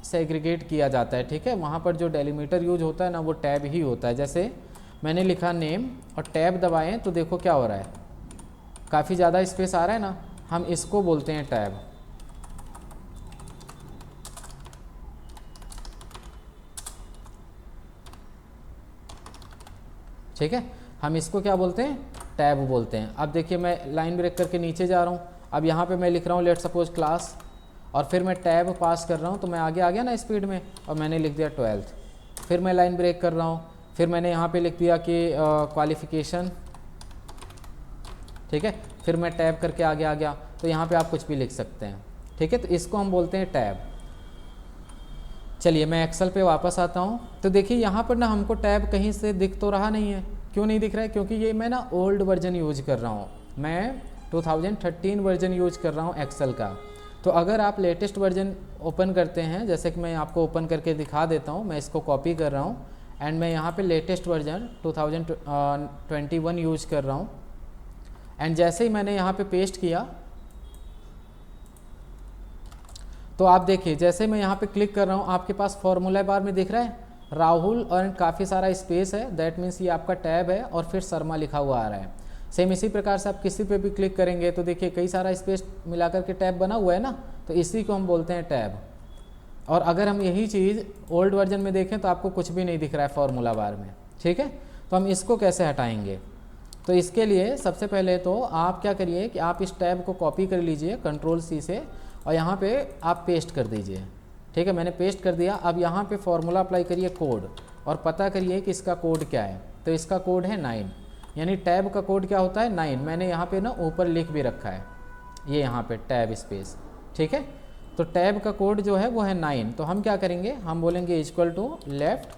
सेग्रीगेट किया जाता है, ठीक है। वहाँ पर जो डेलीमीटर यूज होता है ना, वो टैब ही होता है। जैसे मैंने लिखा नेम और टैब दबाएं तो देखो क्या हो रहा है, काफ़ी ज़्यादा स्पेस आ रहा है ना, हम इसको बोलते हैं टैब। ठीक है, हम इसको क्या बोलते हैं, टैब बोलते हैं। अब देखिए मैं लाइन ब्रेक करके नीचे जा रहा हूँ। अब यहाँ पे मैं लिख रहा हूँ लेट सपोज क्लास, और फिर मैं टैब पास कर रहा हूँ, तो मैं आगे आ गया ना स्पीड में, और मैंने लिख दिया 12th। फिर मैं लाइन ब्रेक कर रहा हूँ, फिर मैंने यहाँ पे लिख दिया कि क्वालिफिकेशन, ठीक है, फिर मैं टैब करके आगे आ गया। तो यहाँ पे आप कुछ भी लिख सकते हैं, ठीक है। तो इसको हम बोलते हैं टैब। चलिए मैं एक्सेल पे वापस आता हूँ। तो देखिए यहाँ पर ना हमको टैब कहीं से दिख तो रहा नहीं है। क्यों नहीं दिख रहा है, क्योंकि ये मैं ना ओल्ड वर्जन यूज कर रहा हूँ, मैं 2013 वर्जन यूज कर रहा हूँ एक्सेल का। तो अगर आप लेटेस्ट वर्जन ओपन करते हैं, जैसे कि मैं आपको ओपन करके दिखा देता हूँ, मैं इसको कॉपी कर रहा हूँ एंड मैं यहाँ पे लेटेस्ट वर्जन 2021 यूज कर रहा हूँ। एंड जैसे ही मैंने यहाँ पे पेस्ट किया तो आप देखिए, जैसे मैं यहाँ पे क्लिक कर रहा हूँ, आपके पास फॉर्मूला बार में दिख रहा है राहुल और काफ़ी सारा स्पेस है, दैट मीन्स ये आपका टैब है, और फिर शर्मा लिखा हुआ आ रहा है। सेम इसी प्रकार से आप किसी पे भी क्लिक करेंगे तो देखिए कई सारा स्पेस मिलाकर के टैब बना हुआ है ना, तो इसी को हम बोलते हैं टैब। और अगर हम यही चीज़ ओल्ड वर्जन में देखें तो आपको कुछ भी नहीं दिख रहा है फॉर्मूला बार में, ठीक है। तो हम इसको कैसे हटाएंगे, तो इसके लिए सबसे पहले तो आप क्या करिए कि आप इस टैब को कॉपी कर लीजिए Ctrl+C से, और यहाँ पे आप पेस्ट कर दीजिए, ठीक है। मैंने पेस्ट कर दिया। अब यहाँ पे फॉर्मूला अप्लाई करिए कोड, और पता करिए कि इसका कोड क्या है। तो इसका कोड है 9, यानी टैब का कोड क्या होता है 9। मैंने यहाँ पे ना ऊपर लिख भी रखा है, ये यहाँ पे टैब स्पेस, ठीक है। तो टैब का कोड जो है वो है 9। तो हम क्या करेंगे, हम बोलेंगे इक्वल टू लेफ्ट,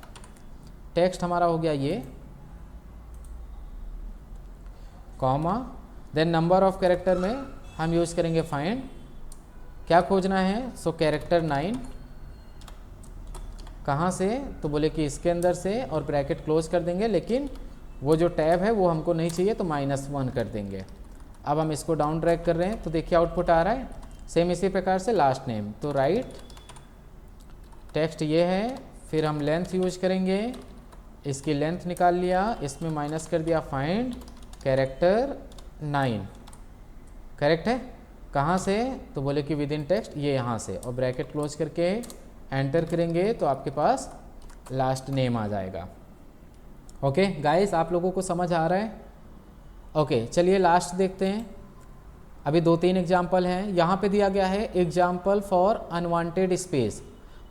टेक्स्ट हमारा हो गया ये, comma, then number of character में हम यूज़ करेंगे फाइंड, क्या खोजना है, सो कैरेक्टर 9, कहाँ से, तो बोले कि इसके अंदर से, और ब्रैकेट क्लोज कर देंगे। लेकिन वो जो टैब है वो हमको नहीं चाहिए, तो -1 कर देंगे। अब हम इसको डाउन ड्रैग कर रहे हैं तो देखिए आउटपुट आ रहा है। सेम इसी प्रकार से लास्ट नेम, तो राइट टेक्स्ट ये है, फिर हम लेंथ यूज करेंगे, इसकी लेंथ निकाल लिया, इसमें माइनस कर दिया फाइंड कैरेक्टर 9, करेक्ट है। कहाँ से, तो बोले कि विद इन टेक्स्ट, ये यहाँ से, और ब्रैकेट क्लोज करके एंटर करेंगे तो आपके पास लास्ट नेम आ जाएगा। ओके गाइस, आप लोगों को समझ आ रहा है। ओके चलिए लास्ट देखते हैं। अभी 2-3 एग्जाम्पल हैं। यहाँ पे दिया गया है एग्जाम्पल फॉर अनवांटेड स्पेस।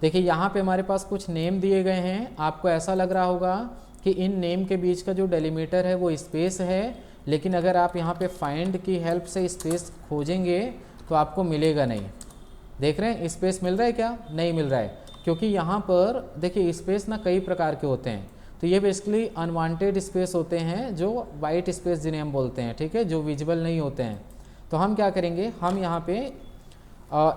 देखिए यहाँ पे हमारे पास कुछ नेम दिए गए हैं। आपको ऐसा लग रहा होगा कि इन नेम के बीच का जो डेलीमीटर है वो स्पेस है, लेकिन अगर आप यहाँ पे फाइंड की हेल्प से स्पेस खोजेंगे तो आपको मिलेगा नहीं। देख रहे हैं स्पेस मिल रहा है क्या, नहीं मिल रहा है, क्योंकि यहाँ पर देखिए स्पेस ना कई प्रकार के होते हैं। तो ये बेसिकली अनवांटेड स्पेस होते हैं, जो वाइट स्पेस जिन्हें हम बोलते हैं, ठीक है, जो विजिबल नहीं होते हैं। तो हम क्या करेंगे, हम यहाँ पे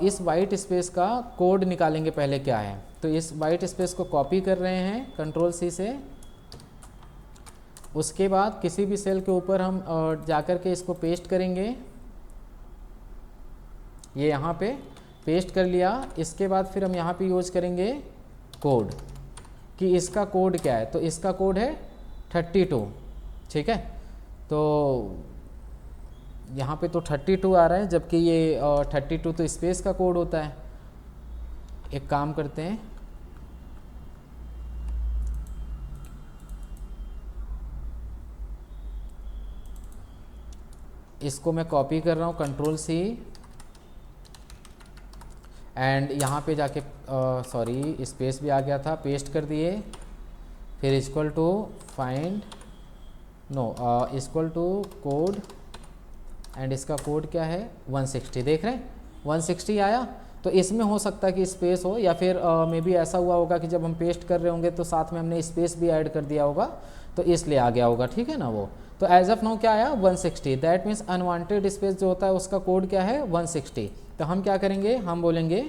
इस वाइट स्पेस का कोड निकालेंगे पहले क्या है। तो इस वाइट स्पेस को कॉपी कर रहे हैं Ctrl+C से, उसके बाद किसी भी सेल के ऊपर हम जाकर के इसको पेस्ट करेंगे, ये यहाँ पे पेस्ट कर लिया। इसके बाद फिर हम यहाँ पे यूज करेंगे कोड, कि इसका कोड क्या है, तो इसका कोड है 32, ठीक है। तो यहाँ पे तो 32 आ रहा है, जबकि ये 32 तो स्पेस का कोड होता है। एक काम करते हैं, इसको मैं कॉपी कर रहा हूँ कंट्रोल सी, एंड यहाँ पे जाके सॉरी स्पेस भी आ गया था, पेस्ट कर दिए, फिर equal to find equal to code, and इसका कोड क्या है 160, देख रहे हैं 160 आया। तो इसमें हो सकता है कि स्पेस हो, या फिर मे बी ऐसा हुआ होगा कि जब हम पेस्ट कर रहे होंगे तो साथ में हमने स्पेस भी ऐड कर दिया होगा, तो इसलिए आ गया होगा, ठीक है ना वो। तो एज ऑफ नाउ क्या आया 160, दैट मीन्स अनवांटेड स्पेस जो होता है उसका कोड क्या है 160। तो हम क्या करेंगे, हम बोलेंगे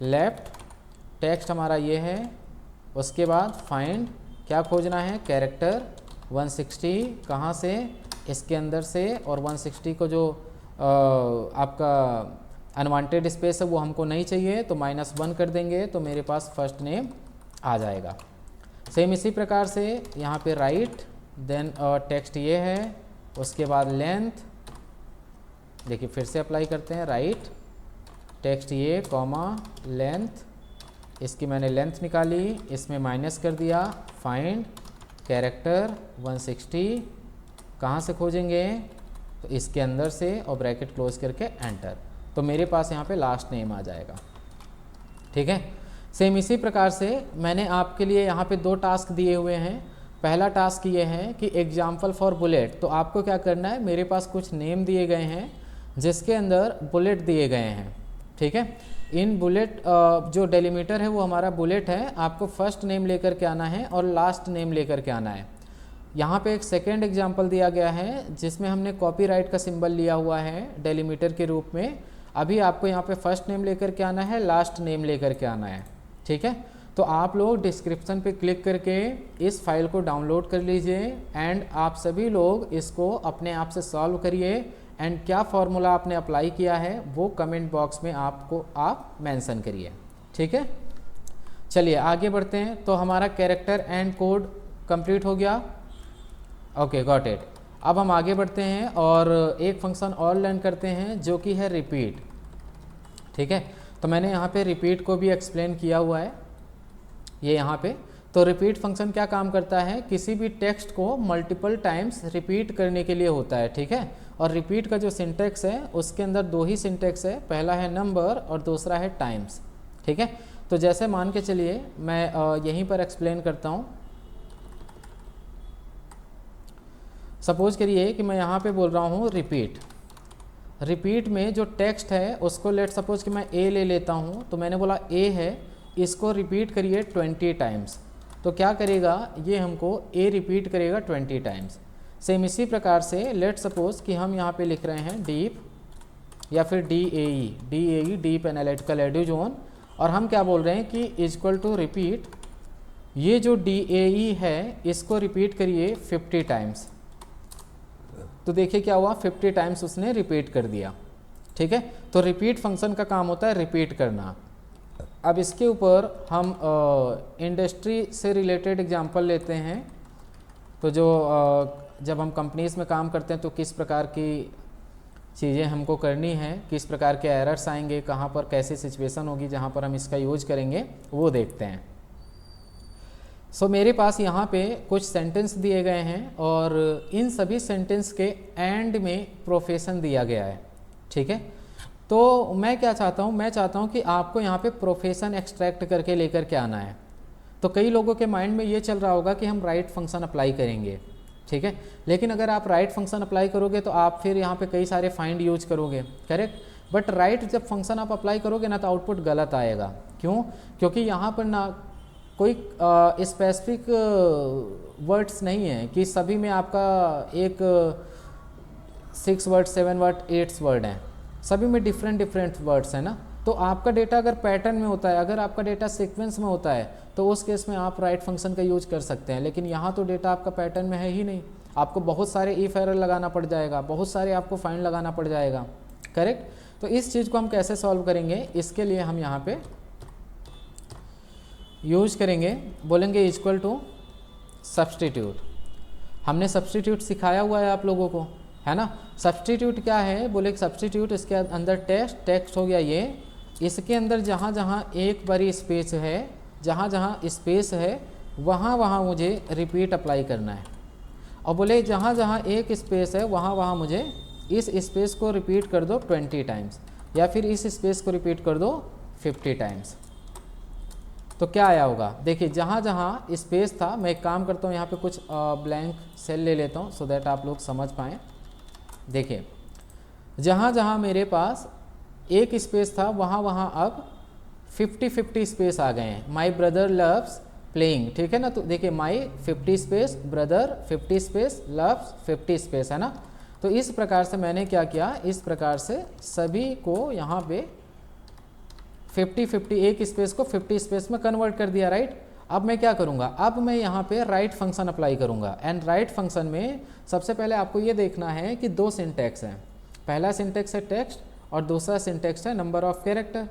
लेफ्ट टेक्स्ट हमारा ये है, उसके बाद फाइंड क्या खोजना है, कैरेक्टर 160, कहाँ से, इसके अंदर से, और 160 को जो आपका अनवांटेड स्पेस है वो हमको नहीं चाहिए, तो -1 कर देंगे, तो मेरे पास फर्स्ट नेम आ जाएगा। सेम इसी प्रकार से यहाँ पे राइट, देन टेक्स्ट ये है, उसके बाद लेंथ, देखिए फिर से अप्लाई करते हैं, राइट टेक्स्ट ये कॉमा लेंथ, इसकी मैंने लेंथ निकाली, इसमें माइनस कर दिया, फाइंड कैरेक्टर 160, कहाँ से खोजेंगे, तो इसके अंदर से, और ब्रैकेट क्लोज करके एंटर, तो मेरे पास यहाँ पे लास्ट नेम आ जाएगा, ठीक है। सेम इसी प्रकार से मैंने आपके लिए यहाँ पे 2 टास्क दिए हुए हैं। पहला टास्क ये है कि एग्जाम्पल फॉर बुलेट, तो आपको क्या करना है, मेरे पास कुछ नेम दिए गए हैं जिसके अंदर बुलेट दिए गए हैं, ठीक है। इन बुलेट जो डेलीमीटर है वो हमारा बुलेट है, आपको फर्स्ट नेम लेकर के आना है और लास्ट नेम लेकर के आना है। यहाँ पे एक सेकेंड एग्जाम्पल दिया गया है जिसमें हमने कॉपीराइट का सिंबल लिया हुआ है डेलीमीटर के रूप में। अभी आपको यहाँ पे फर्स्ट नेम लेकर के आना है, लास्ट नेम लेकर के आना है, ठीक है। तो आप लोग डिस्क्रिप्शन पे क्लिक करके इस फाइल को डाउनलोड कर लीजिए, एंड आप सभी लोग इसको अपने आप से सॉल्व करिए, एंड क्या फॉर्मूला आपने अप्लाई किया है वो कमेंट बॉक्स में आप मेंशन करिए, ठीक है। चलिए आगे बढ़ते हैं। तो हमारा कैरेक्टर एंड कोड कंप्लीट हो गया, ओके गॉट इट। अब हम आगे बढ़ते हैं और एक फंक्शन और लर्न करते हैं जो कि है रिपीट, ठीक है। तो मैंने यहाँ पे रिपीट को भी एक्सप्लेन किया हुआ है, ये यहाँ पे। तो रिपीट फंक्शन क्या काम करता है, किसी भी टेक्स्ट को मल्टीपल टाइम्स रिपीट करने के लिए होता है, ठीक है। और रिपीट का जो सिंटेक्स है उसके अंदर 2 ही सिंटेक्स है, पहला है नंबर और दूसरा है टाइम्स, ठीक है। तो जैसे मान के चलिए मैं यहीं पर एक्सप्लेन करता हूँ। सपोज करिए कि मैं यहाँ पे बोल रहा हूँ रिपीट, रिपीट में जो टेक्स्ट है उसको लेट सपोज कि मैं ए ले लेता हूँ, तो मैंने बोला ए है, इसको रिपीट करिए 20 टाइम्स, तो क्या करेगा ये हमको ए रिपीट करेगा 20 टाइम्स। सेम इसी प्रकार से लेट सपोज कि हम यहाँ पे लिख रहे हैं डीप या फिर DAE डीप एनालिटिकल एडियोजोन, और हम क्या बोल रहे हैं कि इक्वल टू रिपीट, ये जो DAE है इसको रिपीट करिए 50 टाइम्स। तो देखिए क्या हुआ, 50 टाइम्स उसने रिपीट कर दिया, ठीक है। तो रिपीट फंक्शन का काम होता है रिपीट करना। अब इसके ऊपर हम इंडस्ट्री से रिलेटेड एग्जांपल लेते हैं। तो जो जब हम कंपनीज़ में काम करते हैं तो किस प्रकार की चीज़ें हमको करनी है, किस प्रकार के एरर्स आएंगे, कहाँ पर कैसी सिचुएशन होगी जहाँ पर हम इसका यूज करेंगे, वो देखते हैं। सो मेरे पास यहाँ पे कुछ सेंटेंस दिए गए हैं और इन सभी सेंटेंस के एंड में प्रोफेशन दिया गया है, ठीक है। तो मैं क्या चाहता हूँ, मैं चाहता हूँ कि आपको यहाँ पे प्रोफेशन एक्सट्रैक्ट करके लेकर के आना है। तो कई लोगों के माइंड में ये चल रहा होगा कि हम राइट फंक्शन अप्लाई करेंगे, ठीक है। लेकिन अगर आप राइट फंक्शन अप्लाई करोगे तो आप फिर यहाँ पे कई सारे फाइंड यूज करोगे, करेक्ट। बट राइट जब फंक्शन आप अप्लाई करोगे ना तो आउटपुट गलत आएगा। क्यों? क्योंकि यहाँ पर ना कोई स्पेसिफिक वर्ड्स नहीं है कि सभी में आपका एक 6 वर्ड 7 वर्ड 8 वर्ड हैं, सभी में डिफरेंट वर्ड्स हैं ना। तो आपका डेटा अगर पैटर्न में होता है, अगर आपका डेटा सीक्वेंस में होता है तो उस केस में आप राइट फंक्शन का यूज कर सकते हैं। लेकिन यहाँ तो डेटा आपका पैटर्न में है ही नहीं, आपको बहुत सारे इफ एरर लगाना पड़ जाएगा, बहुत सारे आपको फाइंड लगाना पड़ जाएगा, करेक्ट। तो इस चीज़ को हम कैसे सॉल्व करेंगे, इसके लिए हम यहाँ पे यूज करेंगे, बोलेंगे इक्वल टू सब्सटीट्यूट। हमने सब्सटीट्यूट सिखाया हुआ है आप लोगों को, है ना। सब्सटीट्यूट क्या है, बोले सब्सटीट्यूट, इसके अंदर टेक्स्ट हो गया ये, इसके अंदर जहाँ जहाँ एक बारी स्पेस है, जहाँ जहाँ स्पेस है वहाँ वहाँ मुझे रिपीट अप्लाई करना है। और बोले जहाँ जहाँ एक स्पेस है वहाँ वहाँ मुझे इस स्पेस को रिपीट कर दो 20 टाइम्स, या फिर इस स्पेस को रिपीट कर दो 50 टाइम्स। तो क्या आया होगा, देखिए जहाँ जहाँ स्पेस था, मैं एक काम करता हूँ यहाँ पे कुछ ब्लैंक सेल ले लेता हूँ सो दैट आप लोग समझ पाएँ। देखिए जहाँ जहाँ मेरे पास एक स्पेस था वहाँ वहाँ अब 50-50 स्पेस आ गए हैं। माई ब्रदर लव्स प्लेइंग, ठीक है ना। तो देखिए माई 50 space, brother 50 space, loves 50 space, है ना। तो इस प्रकार से मैंने क्या किया, इस प्रकार से सभी को यहाँ पे 50-50 एक स्पेस को 50 स्पेस में कन्वर्ट कर दिया, राइट। अब मैं क्या करूँगा, अब मैं यहाँ पे राइट फंक्शन अप्लाई करूँगा। एंड राइट फंक्शन में सबसे पहले आपको ये देखना है कि दो सिंटैक्स हैं। पहला सिंटैक्स है टेक्स्ट और दूसरा सिंटैक्स है नंबर ऑफ कैरेक्टर।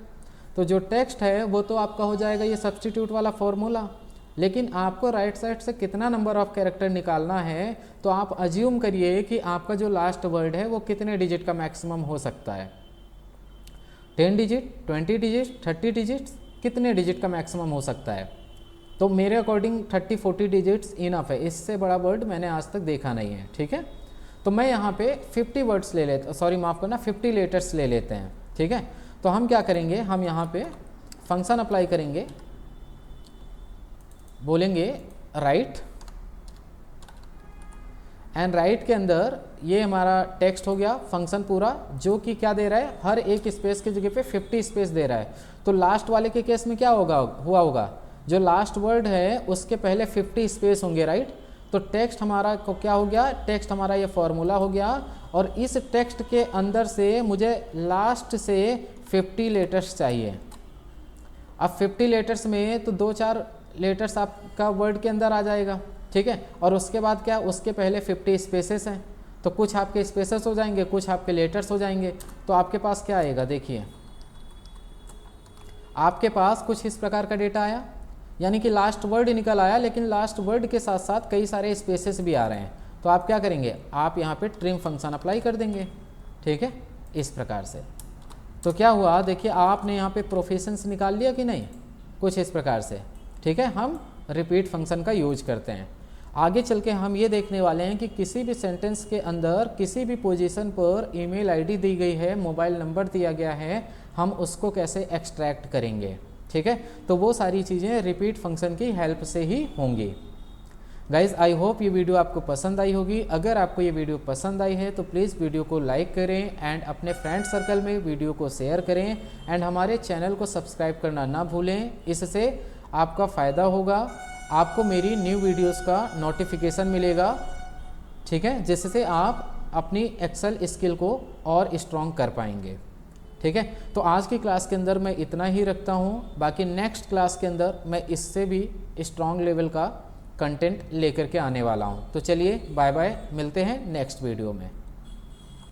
तो जो टेक्स्ट है वो तो आपका हो जाएगा ये सब्स्टिट्यूट वाला फॉर्मूला, लेकिन आपको राइट साइड से कितना नंबर ऑफ कैरेक्टर निकालना है, तो आप अज्यूम करिए कि आपका जो लास्ट वर्ड है वो कितने डिजिट का मैक्सिमम हो सकता है। 10 डिजिट, 20 डिजिट, 30 डिजिट, कितने डिजिट का मैक्सिमम हो सकता है। तो मेरे अकॉर्डिंग 30-40 डिजिट्स इनफ है, इससे बड़ा वर्ड मैंने आज तक देखा नहीं है, ठीक है। तो मैं यहाँ पे 50 वर्ड्स ले लेता, सॉरी माफ़ करना 50 लेटर्स ले लेते हैं, ठीक है। तो हम क्या करेंगे, हम यहाँ पे फंक्शन अप्लाई करेंगे, बोलेंगे राइट, एंड राइट के अंदर ये हमारा टेक्स्ट हो गया, फंक्शन पूरा, जो कि क्या दे रहा है, हर एक स्पेस की जगह पे 50 स्पेस दे रहा है। तो लास्ट वाले के केस में क्या हुआ होगा, जो लास्ट वर्ड है उसके पहले 50 स्पेस होंगे, राइट। तो टेक्स्ट हमारा को क्या हो गया, टेक्स्ट हमारा ये फॉर्मूला हो गया, और इस टेक्स्ट के अंदर से मुझे लास्ट से 50 लेटर्स चाहिए। अब 50 लेटर्स में तो 2-4 लेटर्स आपका वर्ड के अंदर आ जाएगा, ठीक है। और उसके बाद क्या, उसके पहले 50 स्पेसेस हैं, तो कुछ आपके स्पेसेस हो जाएंगे, कुछ आपके लेटर्स हो जाएंगे। तो आपके पास क्या आएगा, देखिए आपके पास कुछ इस प्रकार का डेटा आया, यानी कि लास्ट वर्ड निकल आया, लेकिन लास्ट वर्ड के साथ साथ कई सारे स्पेसेस भी आ रहे हैं। तो आप क्या करेंगे, आप यहाँ पे ट्रिम फंक्शन अप्लाई कर देंगे, ठीक है, इस प्रकार से। तो क्या हुआ, देखिए आपने यहाँ पे प्रोफेशंस निकाल लिया कि नहीं, कुछ इस प्रकार से, ठीक है। हम रिपीट फंक्शन का यूज करते हैं। आगे चल के हम ये देखने वाले हैं कि किसी भी सेंटेंस के अंदर किसी भी पोजीशन पर ईमेल आईडी दी गई है, मोबाइल नंबर दिया गया है, हम उसको कैसे एक्सट्रैक्ट करेंगे, ठीक है। तो वो सारी चीज़ें रिपीट फंक्शन की हेल्प से ही होंगी। गाइज आई होप ये वीडियो आपको पसंद आई होगी। अगर आपको ये वीडियो पसंद आई है तो प्लीज़ वीडियो को लाइक करें एंड अपने फ्रेंड सर्कल में वीडियो को शेयर करें, एंड हमारे चैनल को सब्सक्राइब करना ना भूलें। इससे आपका फ़ायदा होगा, आपको मेरी न्यू वीडियोस का नोटिफिकेशन मिलेगा, ठीक है, जिससे आप अपनी एक्सेल स्किल को और स्ट्रॉन्ग कर पाएंगे, ठीक है। तो आज की क्लास के अंदर मैं इतना ही रखता हूँ, बाकी नेक्स्ट क्लास के अंदर मैं इससे भी स्ट्रॉन्ग लेवल का कंटेंट लेकर के आने वाला हूँ। तो चलिए बाय बाय, मिलते हैं नेक्स्ट वीडियो में।